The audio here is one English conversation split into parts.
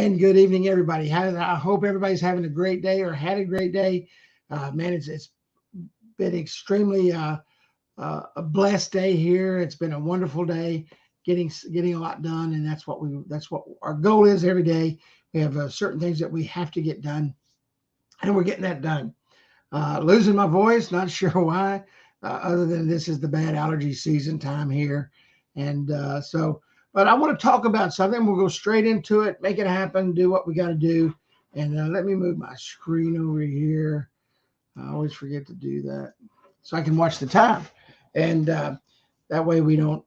And good evening, everybody. I hope everybody's having a great day or had a great day. Man, it's been extremely a blessed day here. It's been a wonderful day, getting a lot done, and that's what our goal is every day. We have certain things that we have to get done, and we're getting that done. Losing my voice, not sure why, other than this is the bad allergy season time here. And but I want to talk about something. We'll go straight into it, make it happen, do what we got to do. And let me move my screen over here. I always forget to do that so I can watch the time. And that way we don't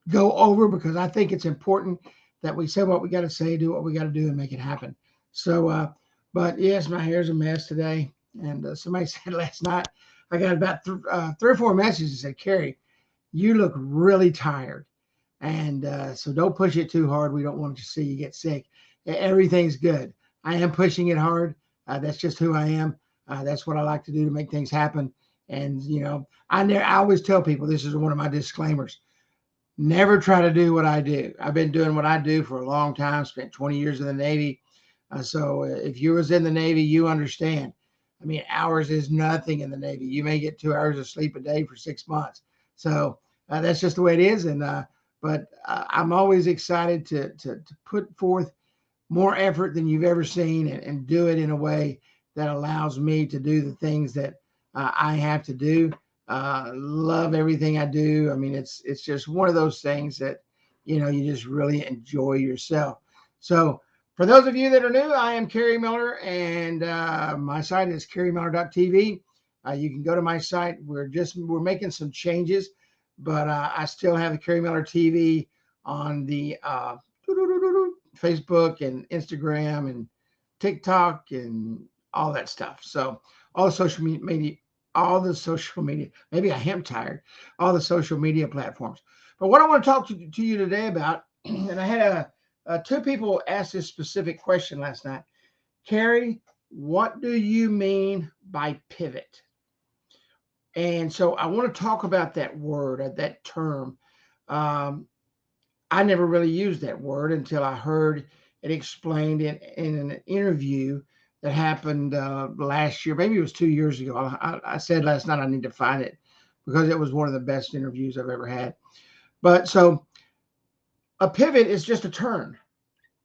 go over because I think it's important that we say what we got to say, do what we got to do, and make it happen. So, but yes, my hair's a mess today. And somebody said last night, I got about three or four messages that said, Kerry, you look really tired. And so don't push it too hard. We don't want to see you get sick. Everything's good. I am pushing it hard. That's just who I am. That's what I like to do to make things happen. And, I always tell people this is one of my disclaimers. Never try to do what I do. I've been doing what I do for a long time, spent 20 years in the Navy. So if you was in the Navy, you understand. I mean, hours is nothing in the Navy. You may get 2 hours of sleep a day for 6 months. So that's just the way it is. And but I'm always excited to put forth more effort than you've ever seen and do it in a way that allows me to do the things that I have to do. Love everything I do. I mean, it's just one of those things that, you just really enjoy yourself. So for those of you that are new, I am Kerry Miller, and my site is kerrymiller.tv. You can go to my site. We're making some changes, but I still have the Kerry Miller TV on the Facebook and Instagram and TikTok and all that stuff. So all the social media, maybe I am tired, all the social media platforms. But what I want to talk to you today about, and I had two people ask this specific question last night. Kerry, what do you mean by pivot? And so I want to talk about that word, that term. I never really used that word until I heard it explained in an interview that happened last year. Maybe it was 2 years ago. I said last night I need to find it because it was one of the best interviews I've ever had. But so a pivot is just a turn,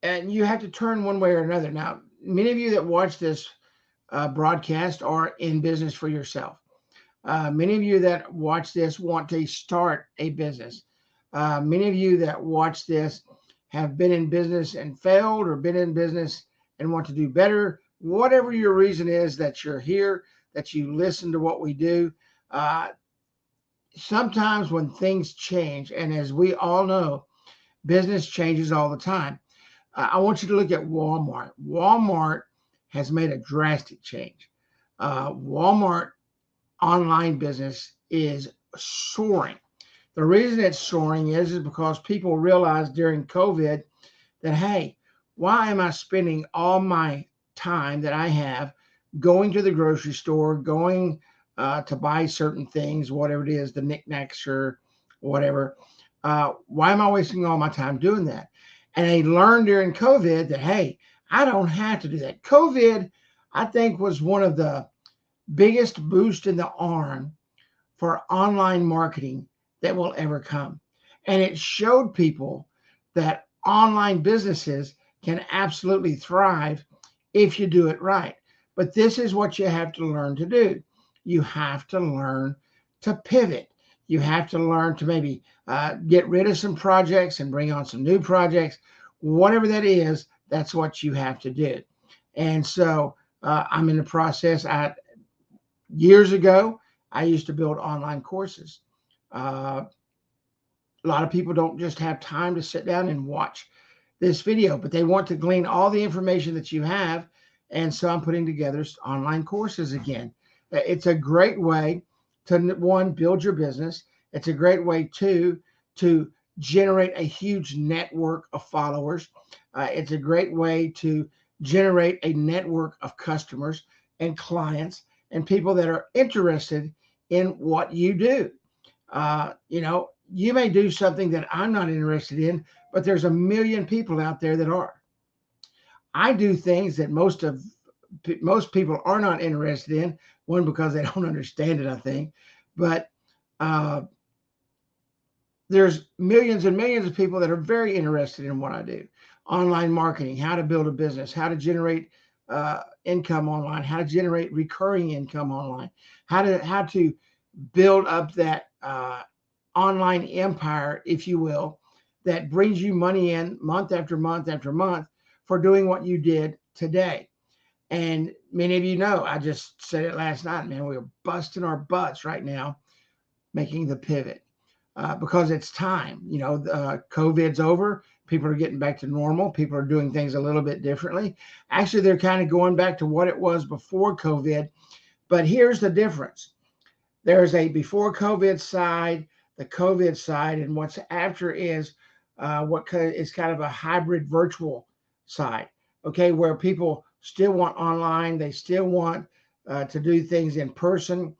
and you have to turn one way or another. Now, many of you that watch this broadcast are in business for yourself. Many of you that watch this want to start a business. Many of you that watch this have been in business and failed, or been in business and want to do better. Whatever your reason is that you're here, that you listen to what we do. Sometimes when things change, and as we all know, business changes all the time. I want you to look at Walmart. Walmart has made a drastic change. Walmart online business is soaring. The reason it's soaring is because people realized during COVID that, hey, why am I spending all my time that I have going to the grocery store, going to buy certain things, whatever it is, the knickknacks or whatever. Why am I wasting all my time doing that? And they learned during COVID that, hey, I don't have to do that. COVID, I think, was one of the biggest boost in the arm for online marketing that will ever come. And it showed people that online businesses can absolutely thrive if you do it right. But this is what you have to learn to do. You have to learn to pivot. You have to learn to maybe get rid of some projects and bring on some new projects. Whatever that is, that's what you have to do. And so I'm in the process. Years ago, I used to build online courses. A lot of people don't just have time to sit down and watch this video, but they want to glean all the information that you have. And so I'm putting together online courses again. It's a great way to, one, build your business. It's a great way, two, to generate a huge network of followers. It's a great way to generate a network of customers and clients and people that are interested in what you do. You may do something that I'm not interested in, but there's a million people out there that are. I do things that most people are not interested in. One, because they don't understand it, I think, but uh, there's millions and millions of people that are very interested in what I do. Online marketing, how to build a business, how to generate income online, how to generate recurring income online, how to build up that online empire, if you will, that brings you money in month after month after month for doing what you did today. And many of you know, I just said it last night, man, we're busting our butts right now making the pivot because it's time. COVID's over. People are getting back to normal. People are doing things a little bit differently. Actually, they're kind of going back to what it was before COVID. But here's the difference. There's a before COVID side, the COVID side, and what's after is is kind of a hybrid virtual side, okay, where people still want online, they still want to do things in person.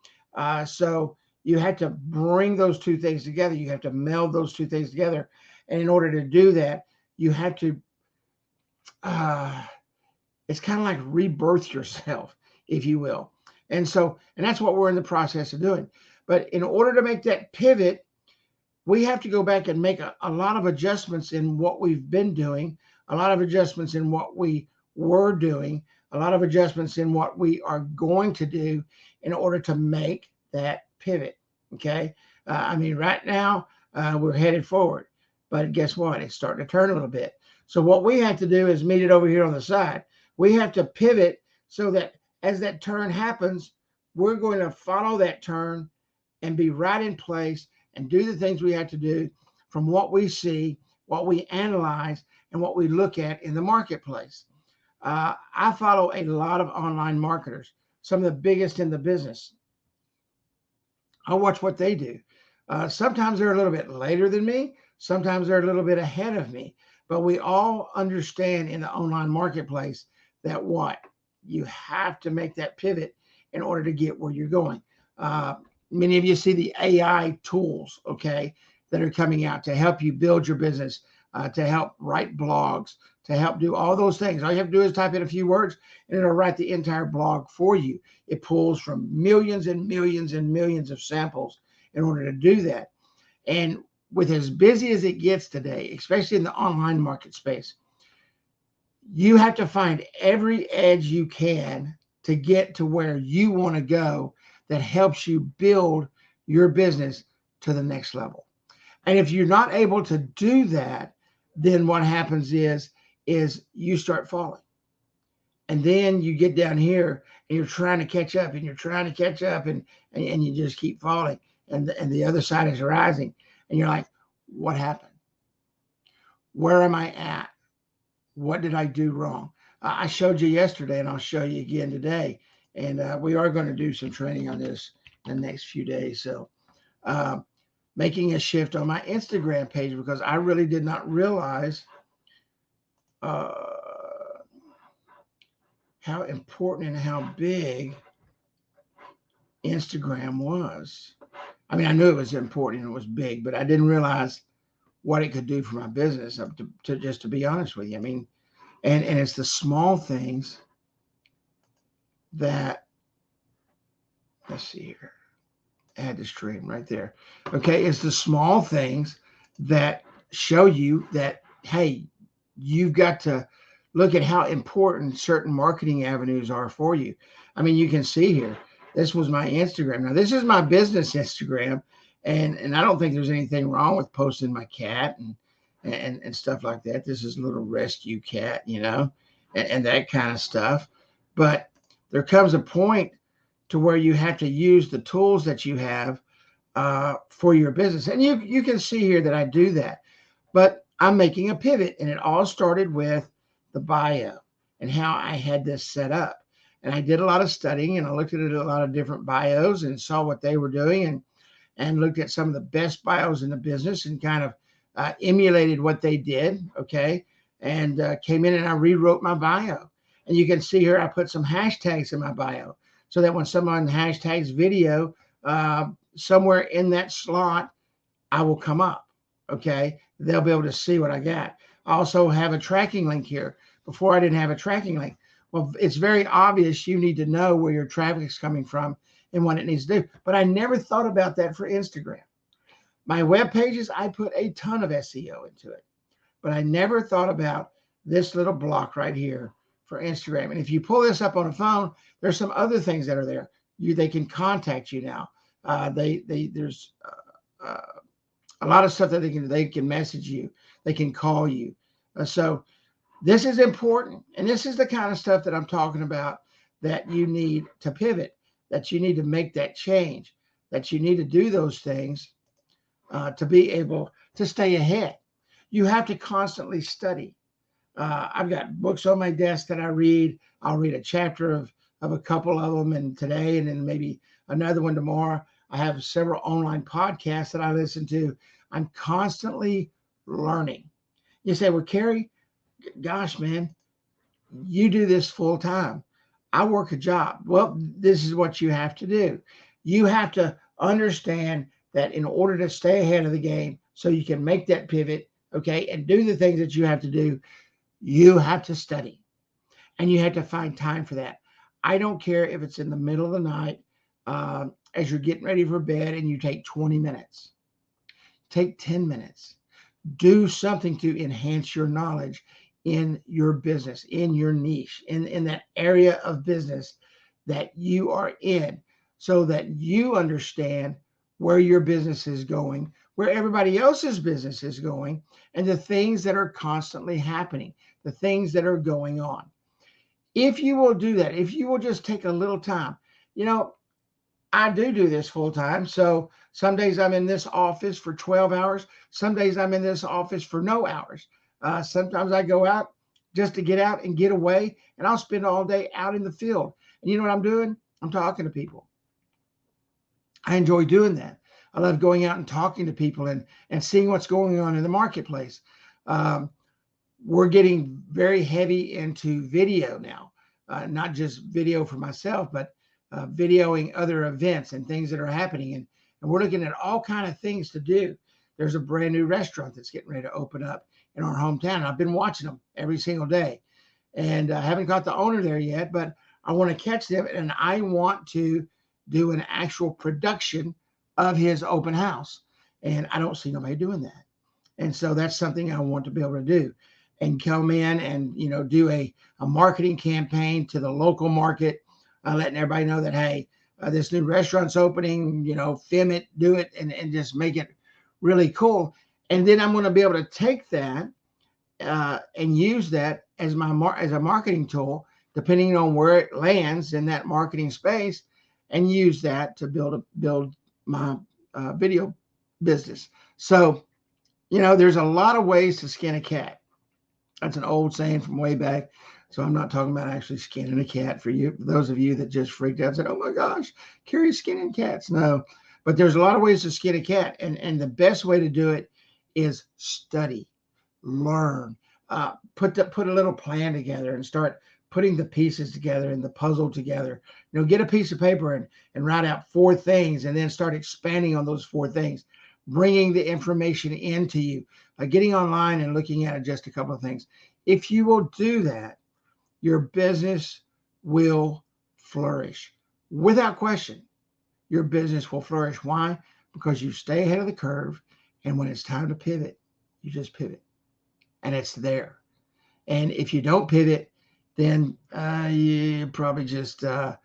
So you have to bring those two things together. You have to meld those two things together. And in order to do that, you have to, uh, it's kind of like rebirth yourself, if you will. And that's what we're in the process of doing. But in order to make that pivot, we have to go back and make a lot of adjustments in what we've been doing, a lot of adjustments in what we were doing, a lot of adjustments in what we are going to do in order to make that pivot. Okay. I mean, right now we're headed forward, but guess what? It's starting to turn a little bit. So what we have to do is meet it over here on the side. We have to pivot so that as that turn happens, we're going to follow that turn and be right in place and do the things we have to do from what we see, what we analyze, and what we look at in the marketplace. I follow a lot of online marketers, some of the biggest in the business. I watch what they do. Sometimes they're a little bit later than me. Sometimes they're a little bit ahead of me. But we all understand in the online marketplace that what? You have to make that pivot in order to get where you're going. Uh, Many of you see the AI tools, okay, that are coming out to help you build your business, to help write blogs, to help do all those things. All you have to do is type in a few words and it'll write the entire blog for you. It pulls from millions and millions and millions of samples in order to do that. And with as busy as it gets today, especially in the online market space, you have to find every edge you can to get to where you want to go that helps you build your business to the next level. And if you're not able to do that, then what happens is you start falling. And then you get down here and you're trying to catch up and you're trying to catch up and you just keep falling. And the other side is rising. And you're like, what happened? Where am I at? What did I do wrong? I showed you yesterday and I'll show you again today. And we are going to do some training on this in the next few days. So making a shift on my Instagram page because I really did not realize uh, how important and how big Instagram was. I mean, I knew it was important and it was big, but I didn't realize what it could do for my business. To just to be honest with you, I mean, and it's the small things that, let's see here, add the stream right there. Okay, it's the small things that show you that, hey, you've got to look at how important certain marketing avenues are for you. I mean, you can see here, this was my Instagram. Now, this is my business Instagram, and I don't think there's anything wrong with posting my cat and stuff like that. This is a little rescue cat, and that kind of stuff. But there comes a point to where you have to use the tools that you have for your business. And you can see here that I do that. But I'm making a pivot, and it all started with the bio and how I had this set up. And I did a lot of studying, and I looked at a lot of different bios and saw what they were doing and looked at some of the best bios in the business and kind of emulated what they did, okay? And came in and I rewrote my bio. And you can see here I put some hashtags in my bio so that when someone hashtags video, somewhere in that slot, I will come up, okay? They'll be able to see what I got. I also have a tracking link here Before I didn't have a tracking link. Well, it's very obvious you need to know where your traffic is coming from and what it needs to do. But I never thought about that for Instagram. My web pages, I put a ton of SEO into it, but I never thought about this little block right here for Instagram. And if you pull this up on a phone, there's some other things that are there. They can contact you now. There's a lot of stuff that they can message you. They can call you. So this is important. And this is the kind of stuff that I'm talking about that you need to pivot, that you need to make that change, that you need to do those things to be able to stay ahead. You have to constantly study. I've got books on my desk that I read. I'll read a chapter of a couple of them and today, and then maybe another one tomorrow. I have several online podcasts that I listen to. I'm constantly learning. You say, well, Kerry, gosh, man, you do this full time. I work a job. Well, this is what you have to do. You have to understand that in order to stay ahead of the game so you can make that pivot, okay, and do the things that you have to do, you have to study and you have to find time for that. I don't care if it's in the middle of the night as you're getting ready for bed and you take 20 minutes, take 10 minutes, do something to enhance your knowledge in your business, in your niche, in that area of business that you are in, so that you understand where your business is going, where everybody else's business is going, and the things that are constantly happening, the things that are going on. If you will do that, if you will just take a little time, I do this full time. So some days I'm in this office for 12 hours. Some days I'm in this office for no hours. Sometimes I go out just to get out and get away, and I'll spend all day out in the field. And you know what I'm doing? I'm talking to people. I enjoy doing that. I love going out and talking to people and seeing what's going on in the marketplace. We're getting very heavy into video now, not just video for myself, but videoing other events and things that are happening. And we're looking at all kinds of things to do. There's a brand new restaurant that's getting ready to open up in our hometown. I've been watching them every single day, and I haven't got the owner there yet, but I want to catch them, and I want to do an actual production of his open house. And I don't see nobody doing that. And so that's something I want to be able to do, and come in and, do a marketing campaign to the local market, letting everybody know that, hey, this new restaurant's opening, film it, do it, and just make it really cool. And then I'm going to be able to take that and use that as as a marketing tool, depending on where it lands in that marketing space, and use that to build my video business. So, there's a lot of ways to skin a cat. That's an old saying from way back. So I'm not talking about actually skinning a cat for you. For those of you that just freaked out and said, oh my gosh, Kerry's skinning cats. No, but there's a lot of ways to skin a cat. And the best way to do it is study, learn, put a little plan together and start putting the pieces together and the puzzle together. Get a piece of paper and write out 4 things, and then start expanding on those 4 things, bringing the information into you, getting online and looking at just a couple of things. If you will do that, your business will flourish. Without question, your business will flourish. Why? Because you stay ahead of the curve, and when it's time to pivot, you just pivot, and it's there. And if you don't pivot, then you probably just, fall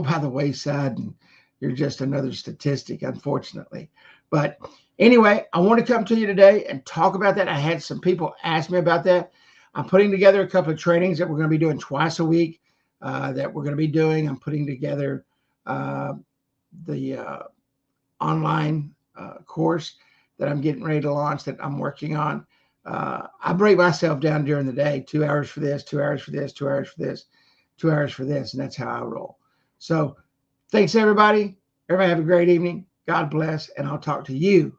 by the wayside, and you're just another statistic, unfortunately. But anyway, I want to come to you today and talk about that. I had some people ask me about that. I'm putting together a couple of trainings that we're going to be doing twice a week that we're going to be doing. I'm putting together the online course that I'm getting ready to launch, that I'm working on. I break myself down during the day, 2 hours for this, 2 hours for this, 2 hours for this, 2 hours for this. And that's how I roll. So thanks, everybody. Everybody have a great evening. God bless. And I'll talk to you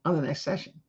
on the next session.